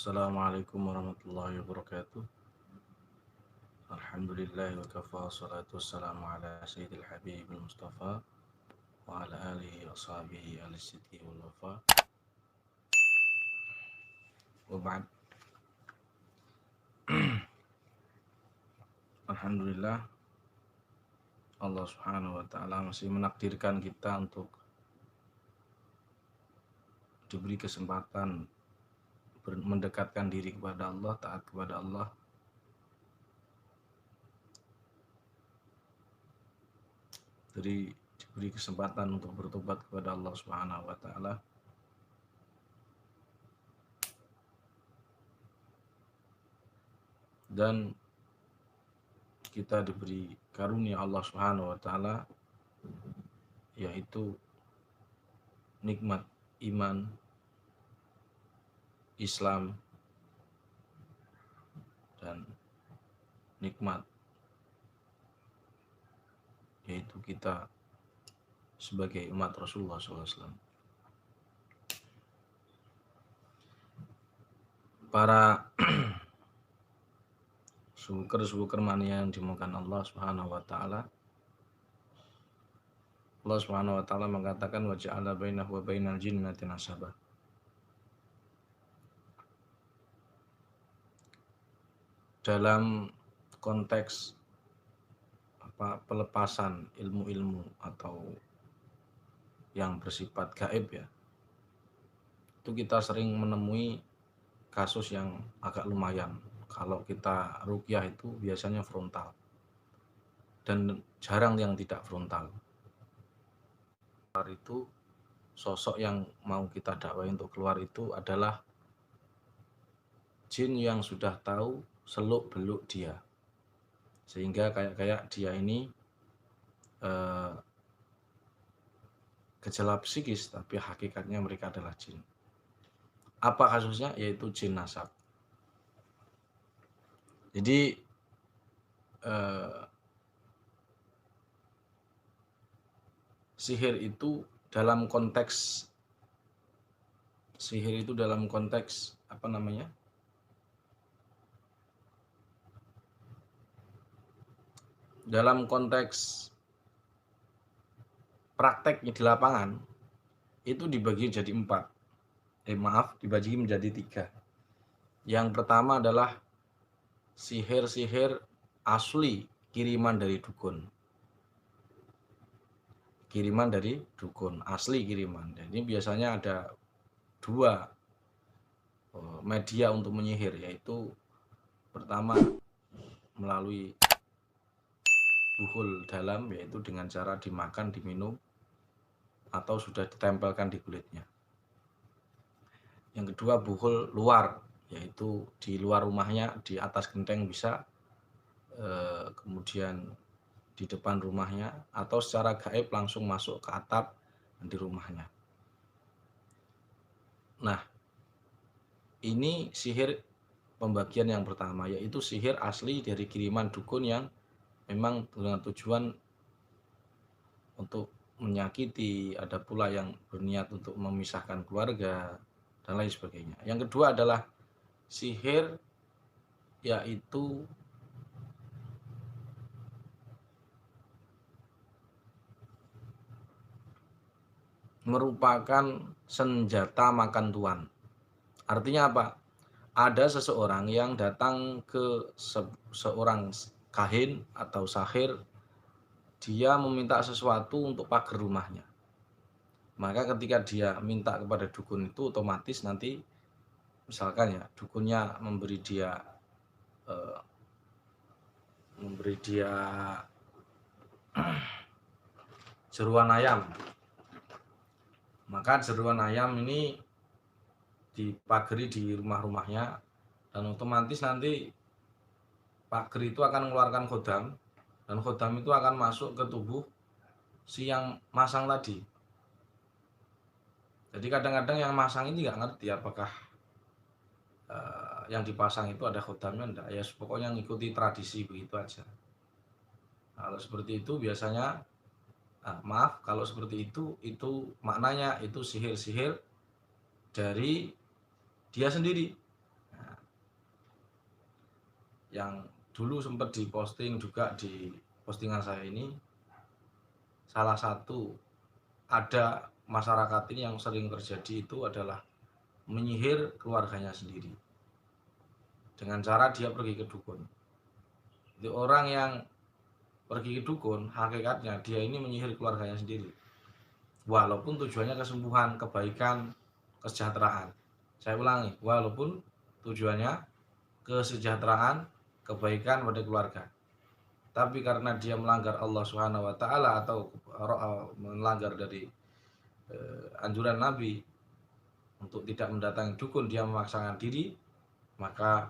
Assalamualaikum warahmatullahi wabarakatuh. Alhamdulillah wa kafa salatu wassalamu ala sayyidil habibil mustafa wa ala alihi wa sahbihi al-sidqi wal wafa wa ba'd. Alhamdulillah Allah subhanahu wa ta'ala masih menakdirkan kita untuk diberi kesempatan mendekatkan diri kepada Allah, taat kepada Allah. Diberi kesempatan untuk bertobat kepada Allah subhanahu wa ta'ala. Dan kita diberi karunia Allah Subhanahu wa taala, yaitu nikmat iman, Islam, dan nikmat yaitu kita sebagai umat Rasulullah SAW. Para subuker mana yang dimuliakan Allah Subhanahu wa taala. Allah Subhanahu wa taala mengatakan wa ja'ala bainahu wa bainal jinnati nasaba. Dalam konteks pelepasan ilmu-ilmu atau yang bersifat gaib ya, itu kita sering menemui kasus yang agak lumayan. Kalau kita ruqyah itu biasanya frontal dan jarang yang tidak frontal. Itu sosok yang mau kita dakwah untuk keluar itu adalah jin yang sudah tahu seluk-beluk dia, sehingga kayak dia ini gejala psikis, tapi hakikatnya mereka adalah jin. Apa kasusnya? Yaitu jin nasab. Jadi sihir itu dalam konteks apa namanya? Dalam konteks prakteknya di lapangan itu dibagi jadi dibagi menjadi 3. Yang pertama adalah sihir-sihir asli kiriman dari dukun. Asli kiriman. Dan ini biasanya ada 2 media untuk menyihir, yaitu pertama melalui buhul dalam, yaitu dengan cara dimakan, diminum, atau sudah ditempelkan di kulitnya. Yang kedua buhul luar, yaitu di luar rumahnya, di atas genteng bisa, kemudian di depan rumahnya, atau secara gaib langsung masuk ke atap di rumahnya. Nah, ini sihir pembagian yang pertama, yaitu sihir asli dari kiriman dukun yang memang dengan tujuan untuk menyakiti, ada pula yang berniat untuk memisahkan keluarga, dan lain sebagainya. Yang kedua adalah sihir, yaitu merupakan senjata makan tuan. Artinya apa? Ada seseorang yang datang ke seorang kahin atau sahir, dia meminta sesuatu untuk pagar rumahnya. Maka ketika dia minta kepada dukun itu, otomatis nanti misalkan ya, dukunnya memberi dia jeruan ayam. Maka jeruan ayam ini dipagari di rumah-rumahnya, dan otomatis nanti pagar itu akan mengeluarkan khodam, dan khodam itu akan masuk ke tubuh si yang masang tadi. Jadi kadang-kadang yang masang ini nggak ngerti apakah yang dipasang itu ada khodamnya enggak, ya pokoknya ngikuti tradisi begitu aja. Kalau seperti itu biasanya, kalau seperti itu maknanya itu sihir-sihir dari dia sendiri. yang dulu sempat diposting juga di postingan saya ini, salah satu ada masyarakat ini yang sering terjadi itu adalah menyihir keluarganya sendiri dengan cara dia pergi ke dukun. Jadi orang yang pergi ke dukun, hakikatnya dia ini menyihir keluarganya sendiri. Walaupun tujuannya kesembuhan, kebaikan, kesejahteraan. Saya ulangi, walaupun tujuannya kesejahteraan, kebaikan pada keluarga. Tapi karena dia melanggar Allah Subhanahu wa taala atau melanggar dari anjuran Nabi untuk tidak mendatangi dukun, dia memaksakan diri, maka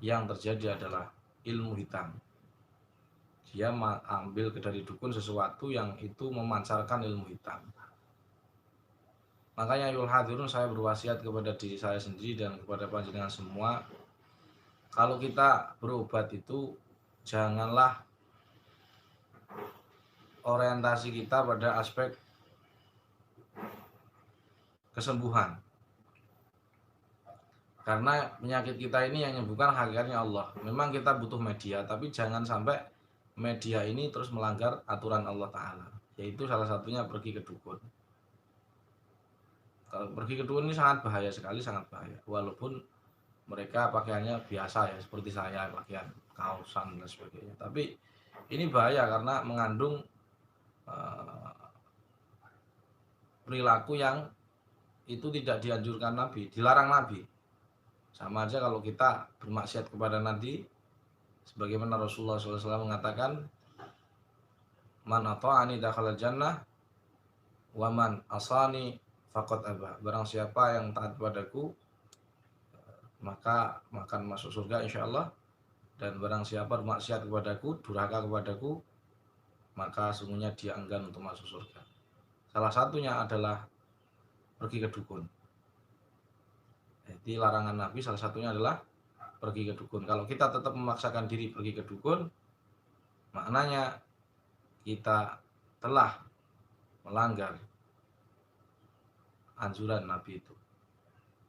yang terjadi adalah ilmu hitam. Dia ambil dari dukun sesuatu yang itu memancarkan ilmu hitam. Makanya ayuhal hadirun, saya berwasiat kepada diri saya sendiri dan kepada panjenengan semua, kalau kita berobat itu janganlah orientasi kita pada aspek kesembuhan. Karena penyakit kita ini yang menyembuhkan hakikatnya Allah. Memang kita butuh media, tapi jangan sampai media ini terus melanggar aturan Allah Ta'ala. Yaitu salah satunya pergi ke dukun. Kalau pergi ke dukun ini sangat bahaya sekali, sangat bahaya. Walaupun mereka pakaiannya biasa ya, seperti saya, pakaian kaosan dan sebagainya. Tapi ini bahaya karena mengandung perilaku yang itu tidak dianjurkan Nabi, dilarang Nabi. Sama aja kalau kita bermaksiat kepada Nabi, sebagaimana Rasulullah SAW mengatakan, man ata'ani dakhala jannah wa man asani faqad aba. Barang siapa yang taat padaku, maka akan masuk surga insyaallah, dan barang siapa bermaksiat kepadaku, durhaka kepadaku, maka sungguhnya dia enggan untuk masuk surga. Salah satunya adalah pergi ke dukun. Jadi larangan Nabi salah satunya adalah pergi ke dukun. Kalau kita tetap memaksakan diri pergi ke dukun, maknanya kita telah melanggar anjuran Nabi itu,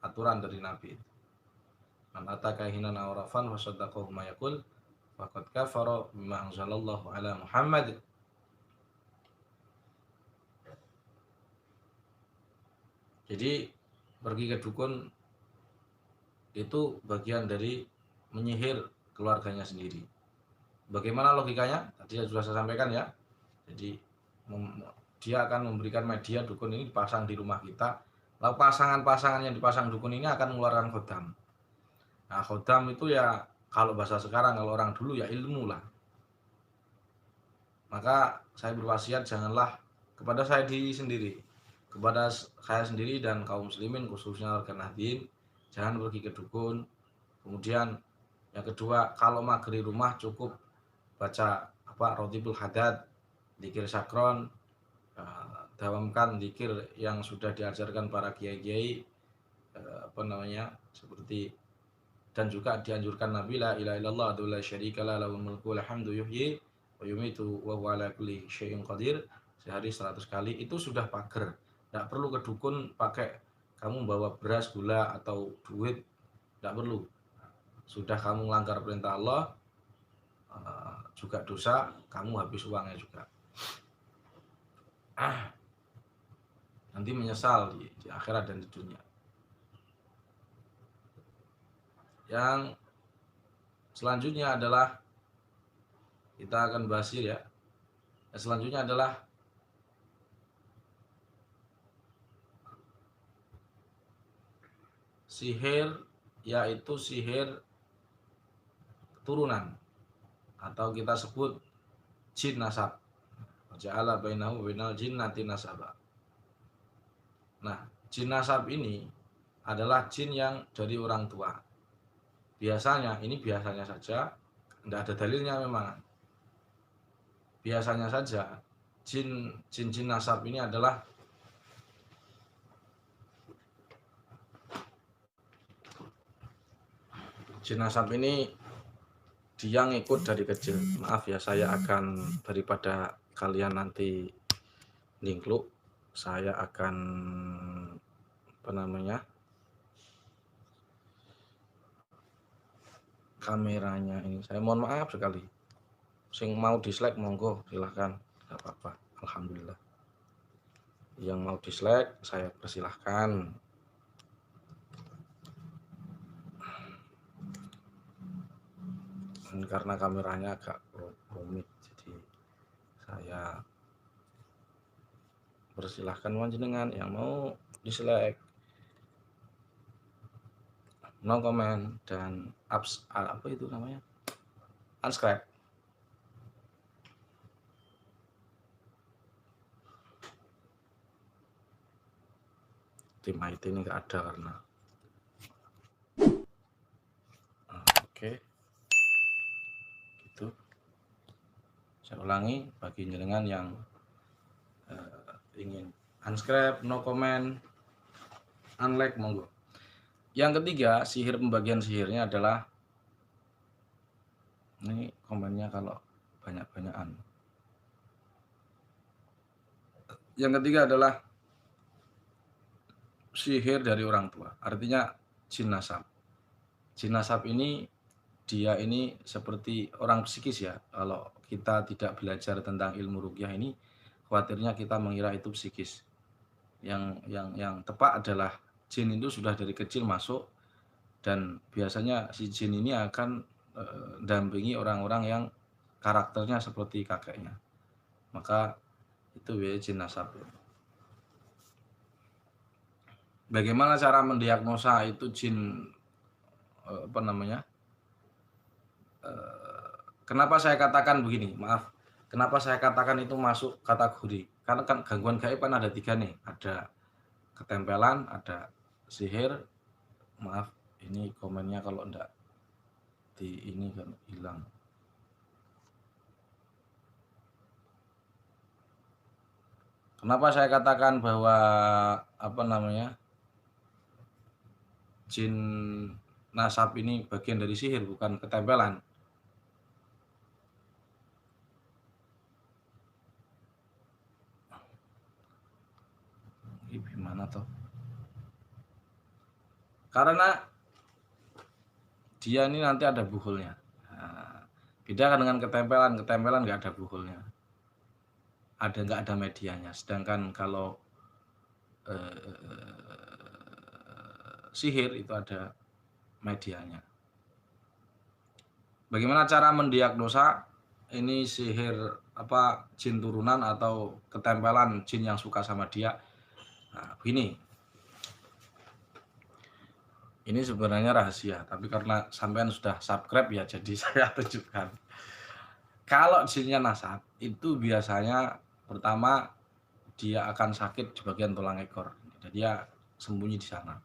aturan dari Nabi itu. Man ataka hinan awrafan wa saddaqahu ma yaqul faqad kafara bima anzalallahu ala Muhammad. Jadi pergi ke dukun itu bagian dari menyihir keluarganya sendiri. Bagaimana logikanya? Tadi sudah saya sampaikan ya. Jadi dia akan memberikan media, dukun ini dipasang di rumah kita. Lalu pasangan-pasangan yang dipasang dukun ini akan mengeluarkan khodam. Nah, khodam itu ya kalau bahasa sekarang, kalau orang dulu ya ilmu lah. Maka saya berwasiat janganlah kepada saya diri sendiri, kepada saya sendiri dan kaum muslimin khususnya warga Nahdien, jangan pergi ke dukun. Kemudian yang kedua, kalau maghrib rumah cukup baca Rotibul Hadad, dzikir sakron, dawamkan dzikir yang sudah diajarkan para kiai-kiai, seperti, dan juga dianjurkan Nabi la ilaha illallah wa la syarikalah lahul mulku wa hamdu yuhyi wa yumitu wa huwa ala kulli syai'in qadir, sehari 100 kali. Itu sudah pager. Tidak perlu ke dukun pakai kamu bawa beras, gula atau duit, tidak perlu. Sudah kamu melanggar perintah Allah, juga dosa, kamu habis uangnya juga. Nanti menyesal di akhirat dan di dunia. Yang selanjutnya adalah kita akan bahas ya. Yang selanjutnya adalah sihir, yaitu sihir turunan atau kita sebut jin nasab. Ja'ala bainahu wa bainal jinnati nasaba. Nah, jin nasab ini adalah jin yang dari orang tua. Biasanya saja, tidak ada dalilnya memang. Biasanya saja jin nasab ini adalah jin nasab ini dia ngikut dari kecil. Maaf ya, saya akan, daripada kalian nanti ningkluk, saya akan kameranya ini. Saya mohon maaf sekali. Sing mau dislike monggo silahkan, nggak apa-apa. Alhamdulillah. Yang mau dislike saya persilahkan. Karena kameranya agak rumit, jadi saya persilahkan panjenengan yang mau dislike, no comment, dan apa itu namanya, unsubscribe. Tim IT ini nggak ada karena oke. Gitu. Saya ulangi, bagi jenengan yang ingin unsubscribe, no comment, unlike monggo. Yang ketiga, sihir pembagian sihirnya adalah ini komennya kalau banyak-banyakan. Yang ketiga adalah sihir dari orang tua, artinya jin nasab. Jin nasab ini dia ini seperti orang psikis ya. Kalau kita tidak belajar tentang ilmu ruqyah ini, khawatirnya kita mengira itu psikis. Yang tepat adalah jin itu sudah dari kecil masuk, dan biasanya si jin ini akan dampingi orang-orang yang karakternya seperti kakeknya. Maka itu ya jin nasab. Bagaimana cara mendiagnosa itu jin apa namanya? Kenapa saya katakan begini? Maaf. Kenapa saya katakan itu masuk kategori? Karena kan gangguan gaib kan ada 3 nih. Ada ketempelan, ada sihir. Maaf, ini komennya kalau enggak di ini kan hilang. Kenapa saya katakan bahwa apa namanya? Jin nasab ini bagian dari sihir, bukan ketempelan. Gimana toh? Karena dia ini nanti ada buhulnya. Nah, beda dengan ketempelan. Ketempelan nggak ada buhulnya. Nggak ada medianya. Sedangkan kalau sihir itu ada medianya. Bagaimana cara mendiagnosa ini sihir apa jin turunan atau ketempelan jin yang suka sama dia? Nah, begini. Ini sebenarnya rahasia, tapi karena sampean sudah subscribe ya, jadi saya tunjukkan. Kalau jinnya nasab, itu biasanya pertama dia akan sakit di bagian tulang ekor. Jadi dia sembunyi di sana.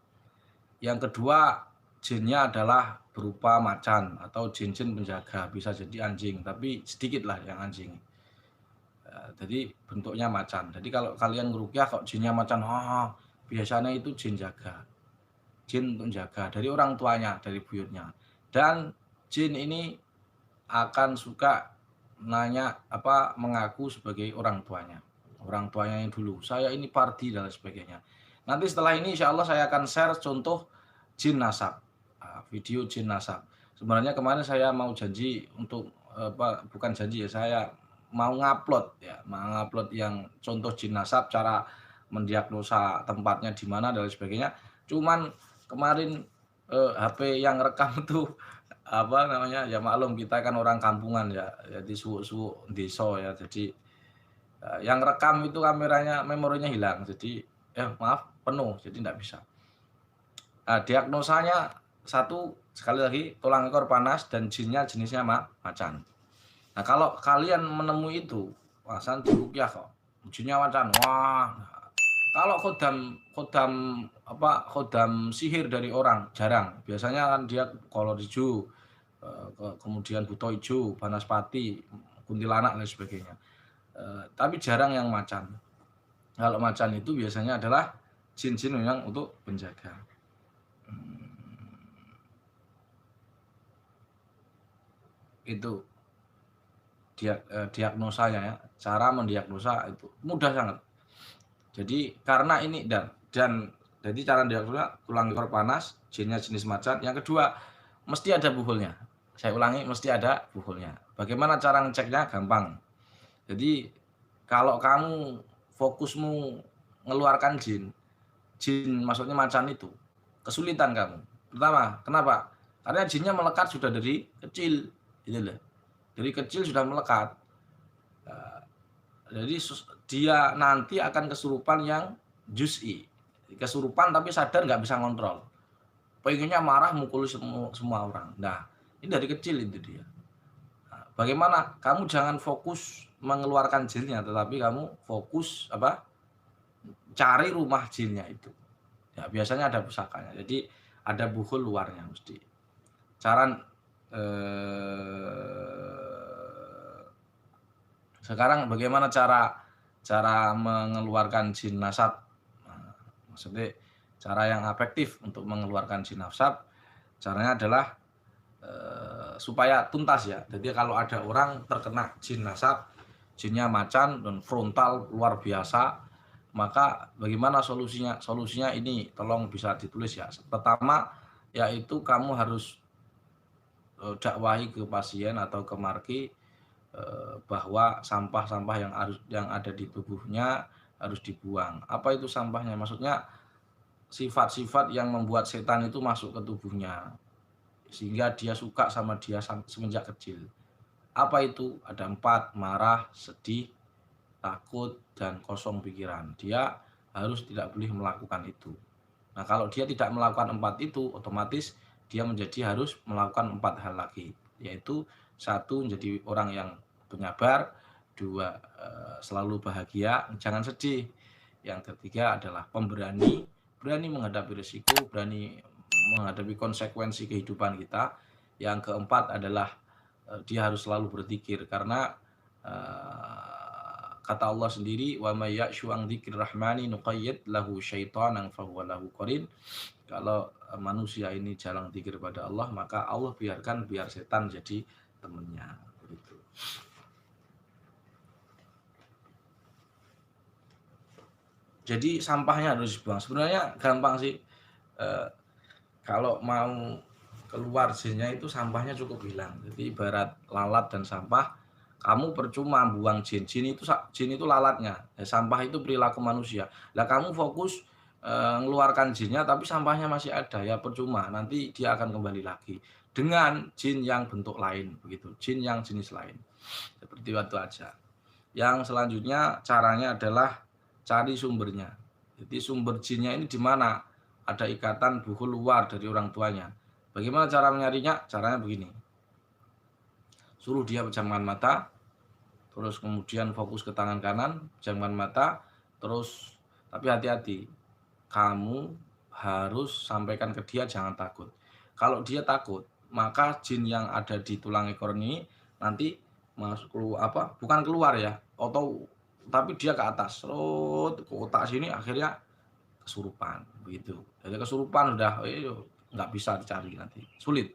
Yang kedua, jinnya adalah berupa macan atau jin-jin penjaga, bisa jadi anjing, tapi sedikit lah yang anjing. Jadi bentuknya macan. Jadi kalau kalian ngeruqyah kok jinnya macan, biasanya itu jin jaga. Jin untuk jaga dari orang tuanya, dari buyutnya. Dan jin ini akan suka nanya apa mengaku sebagai orang tuanya. Orang tuanya yang dulu, saya ini pardi dan sebagainya. Nanti setelah ini insya Allah saya akan share contoh jin nasab. Video jin nasab. Sebenarnya kemarin saya mau janji untuk bukan janji ya, saya mau ngupload ya, yang contoh jin nasab, cara mendiagnosa tempatnya di mana dan sebagainya. Cuman kemarin HP yang rekam itu apa namanya ya, maklum kita kan orang kampungan ya, jadi suuk-suuk desa ya, jadi yang rekam itu kameranya memorinya hilang, jadi maaf penuh, jadi tidak bisa. Nah, diagnosanya satu, sekali lagi tulang ekor panas dan jinnya jenisnya macan. Nah kalau kalian menemui itu, wasan diruqyah kok jinnya macan, wah. Kalau khodam sihir dari orang jarang. Biasanya kan dia kolor hijau, kemudian buto hijau, banaspati, kuntilanak dan sebagainya. Tapi jarang yang macan. Kalau macan itu biasanya adalah jin-jin yang untuk penjaga. Itu diagnosanya ya. Cara mendiagnosa itu mudah sangat. Jadi karena ini dan jadi cara diagnosa tulang ekor panas, jinnya jenis macan. Yang kedua, mesti ada buhulnya. Saya ulangi, mesti ada buhulnya. Bagaimana cara ngeceknya? Gampang. Jadi kalau kamu fokusmu mengeluarkan jin, jin maksudnya macan itu, kesulitan kamu. Pertama, kenapa? Karena jinnya melekat sudah dari kecil, gitu loh. Dari kecil sudah melekat. Jadi dia nanti akan kesurupan yang juz'i. Kesurupan tapi sadar nggak bisa ngontrol. Pengennya marah mukul semua orang. Nah, ini dari kecil itu dia. Nah, bagaimana? Kamu jangan fokus mengeluarkan jinnya, tetapi kamu fokus apa? Cari rumah jinnya itu. Ya, biasanya ada pusakanya. Jadi ada buhul luarnya mesti. Cara sekarang bagaimana cara mengeluarkan jin nasab? Nah, maksudnya cara yang efektif untuk mengeluarkan jin nasab, caranya adalah supaya tuntas ya. Jadi kalau ada orang terkena jin nasab, jinnya macan dan frontal luar biasa, maka bagaimana solusinya? Solusinya ini tolong bisa ditulis ya. Pertama yaitu kamu harus dakwahi ke pasien atau ke marki bahwa sampah-sampah yang ada di tubuhnya harus dibuang. Apa itu sampahnya? Maksudnya sifat-sifat yang membuat setan itu masuk ke tubuhnya sehingga dia suka sama dia semenjak kecil. Apa itu? Ada 4: marah, sedih, takut, dan kosong pikiran. Dia harus tidak boleh melakukan itu. Nah, kalau dia tidak melakukan 4 itu, otomatis dia menjadi harus melakukan 4 hal lagi, yaitu 1, menjadi orang yang penyabar, 2, selalu bahagia, jangan sedih. Yang ketiga adalah pemberani, berani menghadapi risiko, berani menghadapi konsekuensi kehidupan kita. Yang keempat adalah dia harus selalu berzikir karena kata Allah sendiri, wa may ya'shu an dzikrir rahmani nuqayyid lahu syaitanan fahuwa lahu qarin. Kalau manusia ini jarang zikir pada Allah, maka Allah biarkan biar setan jadi temannya, begitu. Jadi sampahnya harus dibuang. Sebenarnya gampang sih. Kalau mau keluar jinnya itu sampahnya cukup hilang. Jadi ibarat lalat dan sampah, kamu percuma buang jin. Jin itu lalatnya. Ya, sampah itu perilaku manusia. Lah kamu fokus mengeluarkan jinnya tapi sampahnya masih ada, ya percuma. Nanti dia akan kembali lagi dengan jin yang bentuk lain, begitu. Jin yang jenis lain. Seperti itu aja. Yang selanjutnya caranya adalah cari sumbernya. Jadi sumber jinnya ini di mana? Ada ikatan buhul luar dari orang tuanya. Bagaimana cara mencarinya? Caranya begini. Suruh dia pejamkan mata, terus kemudian fokus ke tangan kanan, pejamkan mata, terus tapi hati-hati. Kamu harus sampaikan ke dia jangan takut. Kalau dia takut, maka jin yang ada di tulang ekor ini nanti masuk keluar bukan keluar ya, atau tapi dia ke atas, ke otak sini akhirnya kesurupan begitu. Jadi kesurupan udah nggak bisa dicari nanti, sulit.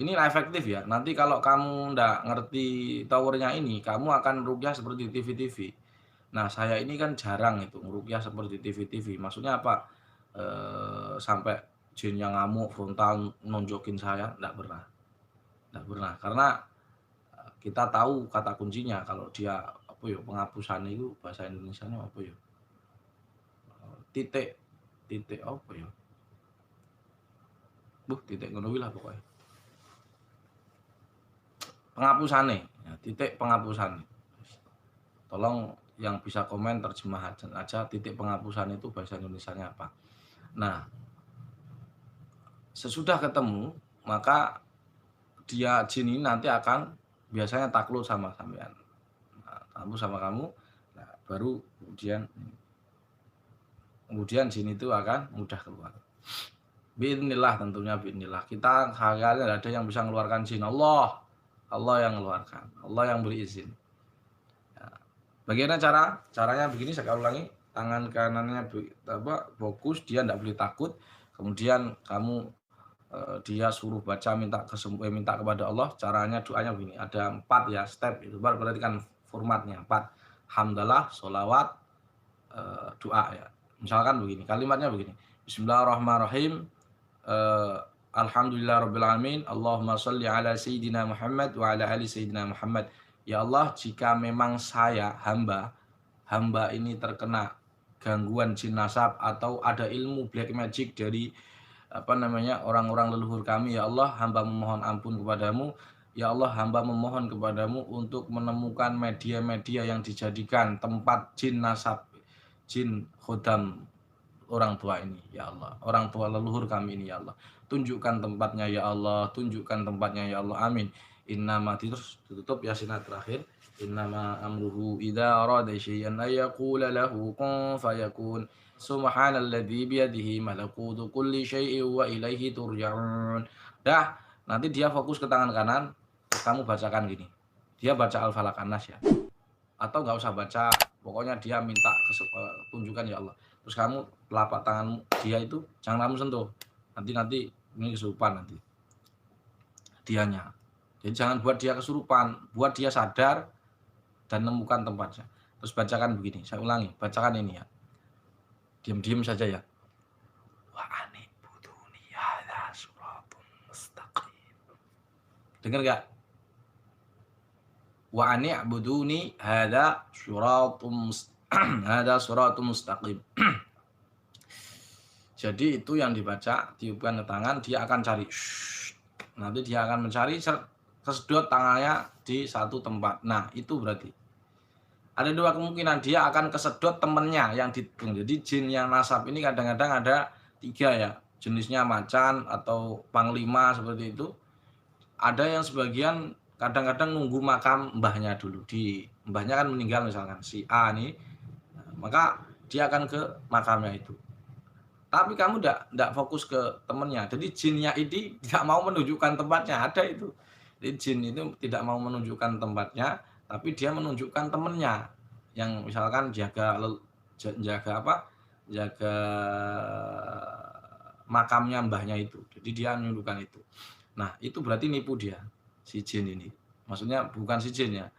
Ini efektif ya. Nanti kalau kamu nggak ngerti towernya ini, kamu akan meruqyah seperti TV-TV. Nah, saya ini kan jarang itu meruqyah seperti TV-TV. Maksudnya apa? Sampai jin yang ngamuk frontal nonjokin saya, nggak pernah. Nggak pernah. Karena kita tahu kata kuncinya kalau dia penghapusan itu bahasa Indonesianya apa ya? Titik apa ya? Titik ngono lah pokoknya. Penghapusane, ya, titik penghapusan. Tolong yang bisa komen terjemah aja titik penghapusan itu bahasa Indonesianya apa. Nah, sesudah ketemu maka dia jin ini nanti akan biasanya takluk sama sampean. Nah, takluk sama kamu, nah, baru kemudian jin itu akan mudah keluar. Bi'idznillah, tentunya bi'idznillah. Kita sekali ada yang bisa mengeluarkan jin. Allah yang mengeluarkan, Allah yang beri izin. Ya. Bagaimana caranya begini, saya ulangi. Tangan kanannya fokus, dia tidak boleh takut. Kemudian kamu dia suruh baca minta kepada Allah. Caranya doanya begini, ada 4 ya step itu. Berarti kan formatnya 4. Hamdalah, sholawat, doa ya. Misalkan begini, kalimatnya begini. Bismillahirrahmanirrahim. Alhamdulillah rabbil alamin. Allahumma shalli ala sayyidina Muhammad wa ala ali sayyidina Muhammad. Ya Allah, jika memang saya hamba ini terkena gangguan jin nasab atau ada ilmu black magic dari orang-orang leluhur kami, ya Allah, hamba memohon ampun kepadamu. Ya Allah, hamba memohon kepadamu untuk menemukan media-media yang dijadikan tempat jin nasab, jin khodam orang tua ini, ya Allah, orang tua leluhur kami ini, ya Allah, tunjukkan tempatnya, ya Allah, tunjukkan tempatnya, ya Allah, amin. Innama, terus tutup Yasin terakhir, innama amruhu idza arada syai'an ayyaqula lahu kun fayakun. Subhanalladzi biyadihi malakutu kulli syai'in wa ilaihi turja'un. Dah, nanti dia fokus ke tangan kanan, kamu bacakan gini. Dia baca Al-Falaq An-Nas ya. Atau enggak usah baca, pokoknya dia minta tunjukkan ya Allah. Terus kamu telapak tanganmu dia itu jangan kamu sentuh. Nanti ini kesurupan nanti. Dianya. Jadi jangan buat dia kesurupan, buat dia sadar dan menemukan tempatnya. Terus bacakan begini, saya ulangi, bacakan ini ya. Diam-diam saja ya. Wa anibuduni hadza siratum mustaqim. Dengar enggak? Wa anibuduni hadza siratum mustaqim. Jadi itu yang dibaca, tiupkan ke tangan, dia akan cari. Nanti dia akan mencari, kesedot tangannya di satu tempat. Nah, itu berarti ada dua kemungkinan, dia akan kesedot temennya yang dihitung. Jadi jin yang nasab ini kadang-kadang ada 3 ya, jenisnya macan atau panglima seperti itu. Ada yang sebagian kadang-kadang nunggu makam mbahnya dulu, di mbahnya kan meninggal misalkan si A nih, maka dia akan ke makamnya itu. Tapi kamu enggak fokus ke temennya. Jadi jinnya ini tidak mau menunjukkan tempatnya, ada itu. Jadi jin itu tidak mau menunjukkan tempatnya, tapi dia menunjukkan temennya yang misalkan jaga makamnya mbahnya itu. Jadi dia menunjukkan itu. Nah, itu berarti nipu dia si jin ini. Maksudnya bukan si jin ya,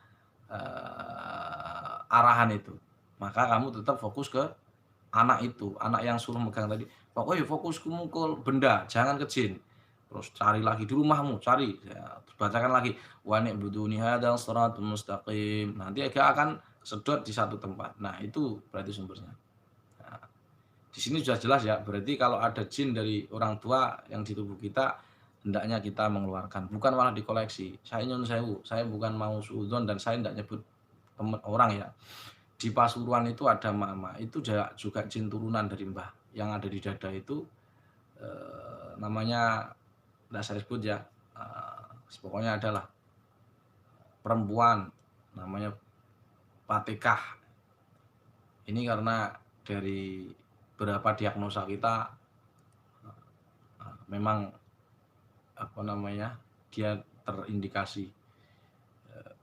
arahan itu. Maka kamu tetap fokus ke anak itu, anak yang suruh megang tadi. Pokoknya fokus ke benda, jangan ke jin. Terus cari lagi di rumahmu, cari. Ya, terus bacakan lagi. Wa ni'buduni hadzal shiratal mustaqim. Nanti akan sedot di satu tempat. Nah, itu berarti sumbernya. Nah, di sini sudah jelas ya, berarti kalau ada jin dari orang tua yang di tubuh kita, hendaknya kita mengeluarkan, bukan malah dikoleksi. Saya nyun sewu, saya bukan mau suudzon dan saya tidak nyebut teman orang ya. Di Pasuruan itu ada mama, itu juga jin turunan dari mbah. Yang ada di dada itu namanya tidak saya sebut ya, pokoknya adalah perempuan namanya Patekah. Ini karena dari beberapa diagnosa kita memang dia terindikasi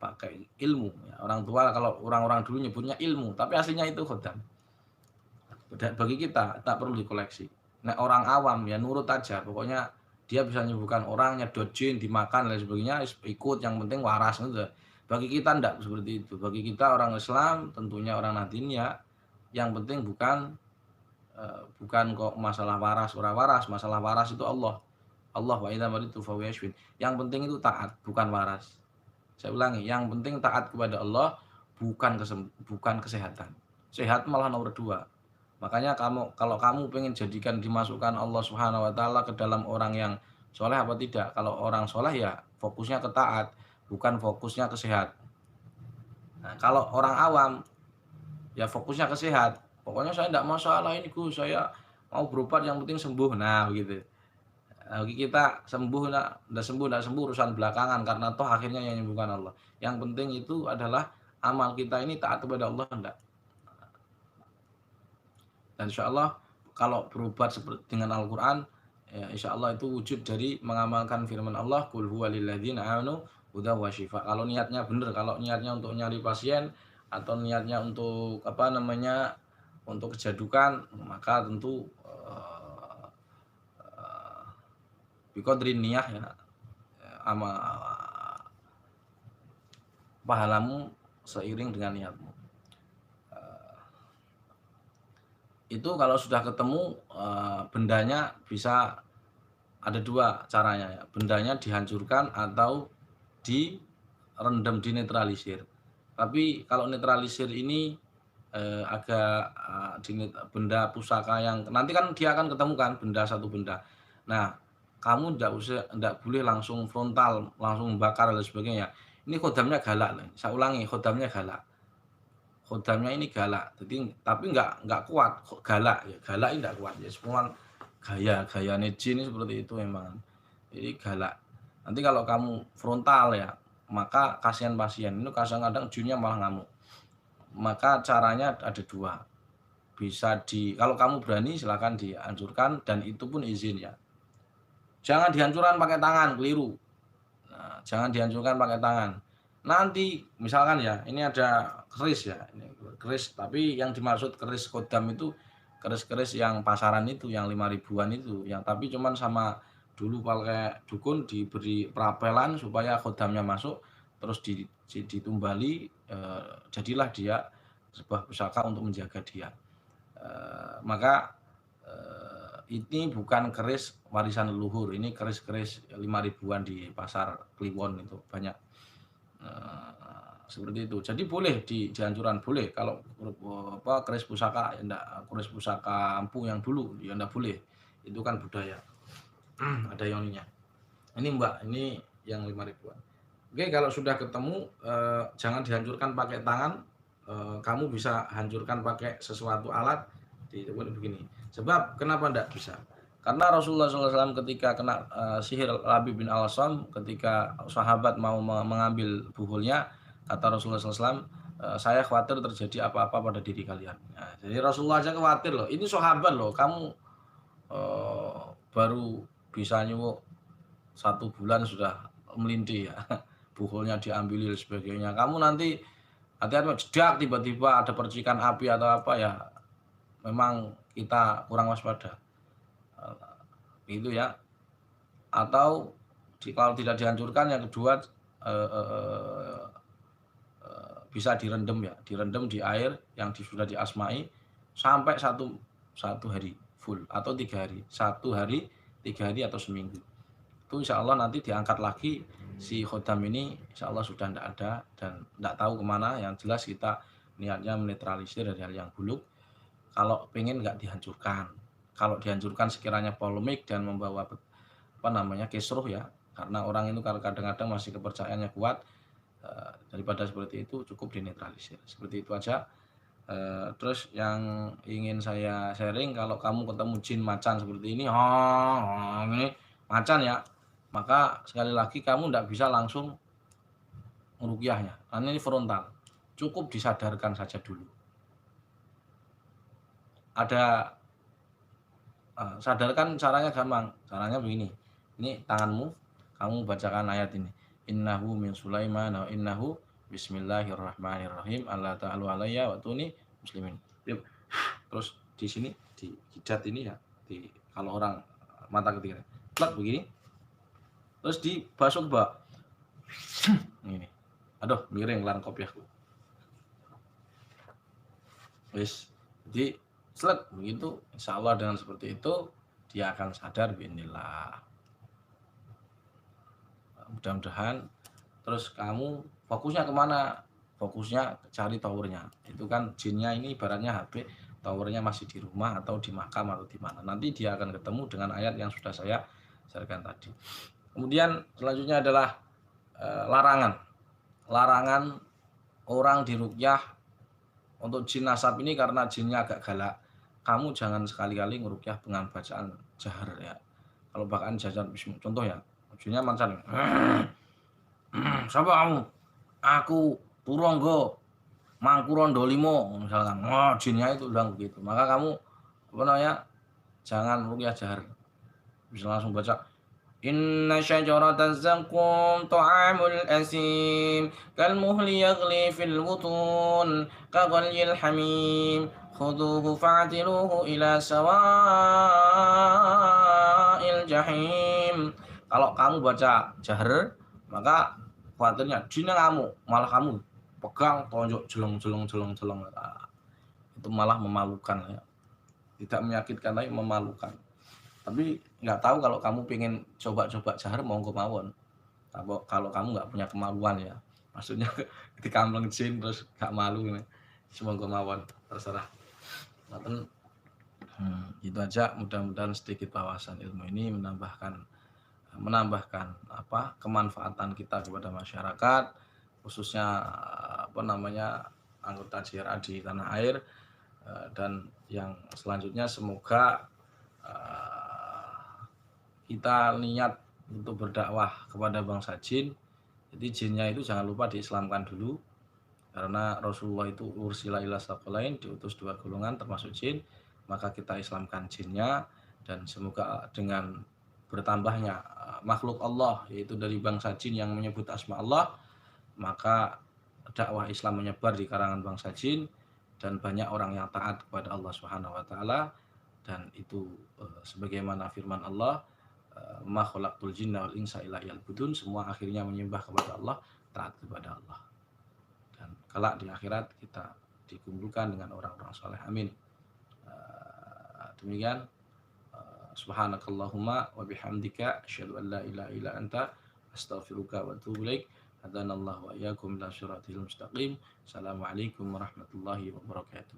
pakai ilmu ya. Orang tua kalau orang-orang dulu nyebutnya ilmu, tapi aslinya itu khodam. Bagi kita tak perlu dikoleksi. Nah, orang awam ya nurut aja, pokoknya dia bisa menyembuhkan orang, nyedot jin, dimakan dan sebagainya, ikut, yang penting waras gitu. Bagi kita enggak seperti itu. Bagi kita orang Islam, tentunya orang Nadin ya, yang penting bukan kok masalah waras, ora waras, masalah waras itu Allah wa idza maritu fa yashfin. Yang penting itu taat, bukan waras. Saya ulangi, yang penting taat kepada Allah, bukan kesehatan. Sehat malah nomor 2. Makanya kalau kamu pengen jadikan dimasukkan Allah Subhanahu wa taala ke dalam orang yang soleh apa tidak? Kalau orang soleh ya fokusnya ke taat, bukan fokusnya ke sehat. Nah, kalau orang awam ya fokusnya ke sehat. Pokoknya saya tidak masalah ini Gus, saya mau berobat yang penting sembuh. Nah, begitu. Bagi kita sembuh enggak sembuh urusan belakangan, karena toh akhirnya yang menyembuhkan Allah. Yang penting itu adalah amal kita ini taat kepada Allah enggak. Dan insya Allah kalau berobat dengan Al-Quran, ya insya Allah itu wujud dari mengamalkan firman Allah, qul huwa lilladzina amanu hudan wa syifa. Kalau niatnya benar, kalau niatnya untuk nyari pasien atau niatnya untuk untuk kejadukan, maka tentu biqadrin niyah ya, ama pahalamu seiring dengan niatmu. Itu kalau sudah ketemu bendanya bisa ada dua caranya ya, bendanya dihancurkan atau direndam, dinetralisir. Tapi kalau netralisir ini agak benda pusaka yang nanti kan dia akan ketemu kan benda satu benda. Nah, kamu ndak boleh langsung frontal, langsung membakar dan sebagainya. Ini khodamnya galak loh. Saya ulangi, khodamnya galak. Khodamnya ini galak. Jadi tapi nggak kuat, galak ya. Galak ini nggak kuat ya. Semua gaya jin ini seperti itu memang. Jadi galak. Nanti kalau kamu frontal ya, maka kasihan pasien. Ini kadang-kadang jinnya malah ngamuk. Maka caranya ada dua. Bisa kalau kamu berani silakan dihancurkan dan itu pun izin ya. Jangan dihancurkan pakai tangan, keliru. Nah, jangan dihancurkan pakai tangan. Nanti misalkan ya, ini ada keris ya, ini keris, tapi yang dimaksud keris kodam itu keris-keris yang pasaran itu, yang 5 ribuan itu, yang tapi cuman sama dulu pakai dukun diberi perapelan supaya kodamnya masuk, terus ditumbali, jadilah dia sebuah pusaka untuk menjaga dia. Maka ini bukan keris warisan leluhur, ini keris-keris 5 ribuan di pasar Kliwon itu banyak. Seperti itu. Jadi boleh dihancurkan, boleh kalau keris pusaka ya enggak, keris pusaka ampuh yang dulu ya enggak boleh. Itu kan budaya. Ada yoninya. Ini Mbak, ini yang 5 ribuan. Oke, kalau sudah ketemu jangan dihancurkan pakai tangan, kamu bisa hancurkan pakai sesuatu alat begini. Sebab kenapa enggak bisa? Karena Rasulullah SAW ketika kena sihir Labib bin Al-Asam, ketika sahabat mau mengambil buhulnya, kata Rasulullah SAW, saya khawatir terjadi apa-apa pada diri kalian. Nah, jadi Rasulullah aja khawatir loh. Ini sahabat loh, kamu baru bisa nyuwuk 1 bulan sudah melintih ya. Buhulnya diambil dan sebagainya. Kamu nanti hati-hati jedak tiba-tiba ada percikan api atau apa ya. Memang kita kurang waspada. Itu ya. Atau kalau tidak dihancurkan, yang kedua bisa direndam ya, direndam di air yang sudah diasmai sampai satu hari full atau 3 hari, 1 hari, 3 hari atau seminggu. Itu insya Allah nanti diangkat lagi si khodam ini, insya Allah sudah tidak ada dan tidak tahu kemana. Yang jelas kita niatnya menetralisir dari hal yang buruk. Kalau pengen nggak dihancurkan, kalau dihancurkan sekiranya polemik dan membawa kisruh ya, karena orang itu kadang-kadang masih kepercayaannya kuat, daripada seperti itu cukup dinetralisir. Seperti itu aja. Terus yang ingin saya sharing, kalau kamu ketemu jin macan seperti ini, ini macan ya, maka sekali lagi kamu tidak bisa langsung meruqyahnya, karena ini frontal, cukup disadarkan saja dulu. Ada sadarkan caranya gampang, caranya begini. Ini tanganmu, kamu bacakan ayat ini. Innahu min Sulaiman wa innahu bismillahirrahmanirrahim. Allah ta'ala alayya wa tuni muslimin. Terus di sini di jidat ini ya, kalau orang mata ketiga, plak begini. Terus dibasuh ke bawah. Ini. Aduh, miring lan kopiahku. Wis, jadi selek begitu, insya Allah dengan seperti itu dia akan sadar bismillah. Mudah-mudahan. Terus kamu fokusnya kemana? Fokusnya cari towernya. Itu kan jinnya ini ibaratnya HP, towernya masih di rumah atau di makam atau di mana. Nanti dia akan ketemu dengan ayat yang sudah saya sharekan tadi. Kemudian selanjutnya adalah larangan. Larangan orang diruqyah untuk jin nasab ini karena jinnya agak galak. Kamu jangan sekali-kali ngeruqyah dengan bacaan jahar ya. Kalau bacaan jahar, contoh ya, jinnya macan. Siapa kamu? Aku Turonggo Mangkurondo Limo misalkan. Jinnya itu bilang begitu. Maka kamu jangan ruqyah jahar. Bisa langsung baca Inna syajarataz zakum ta'amul asim kalmuhli yaghli fil butun kaghalyil hamim khuduhu fa'tiluhu ila sawa'il jahim. Kalau kamu baca jahar, maka khawatirnya jinnya kamu, malah kamu pegang tonjok jelong. Itu malah memalukan ya. Tidak menyakitkan tapi memalukan. Tapi nggak tahu kalau kamu pengen coba-coba jahar monggo mawon. Kalau kamu nggak punya kemaluan ya. Maksudnya dikampleng jin terus nggak malu ya. Monggo mawon, terserah. Ngoten. Itu aja, mudah-mudahan sedikit wawasan ilmu ini menambahkan apa kemanfaatan kita kepada masyarakat, khususnya apa namanya anggota JRA di tanah air. Dan yang selanjutnya semoga kita niat untuk berdakwah kepada bangsa jin. Jadi jinnya itu jangan lupa diislamkan dulu, karena Rasulullah itu ursila ila saqalain, diutus dua golongan termasuk jin, maka kita islamkan jinnya. Dan semoga dengan bertambahnya makhluk Allah, yaitu dari bangsa jin yang menyebut asma Allah, maka dakwah Islam menyebar di kalangan bangsa jin dan banyak orang yang taat kepada Allah Subhanahu wa taala. Dan itu sebagaimana firman Allah, ma khalaqtul jinna wal insa illa liya'budun, semua akhirnya menyembah kepada Allah, taat kepada Allah. Dan kelak di akhirat kita dikumpulkan dengan orang-orang saleh. Amin. Demikian. Subhanakallahumma wa bihamdika asyhadu an la ilaha illa anta astaghfiruka wa atubu ilaik. Hadanallahu wa iyyakum ila siratal mustaqim. Assalamualaikum warahmatullahi wabarakatuh.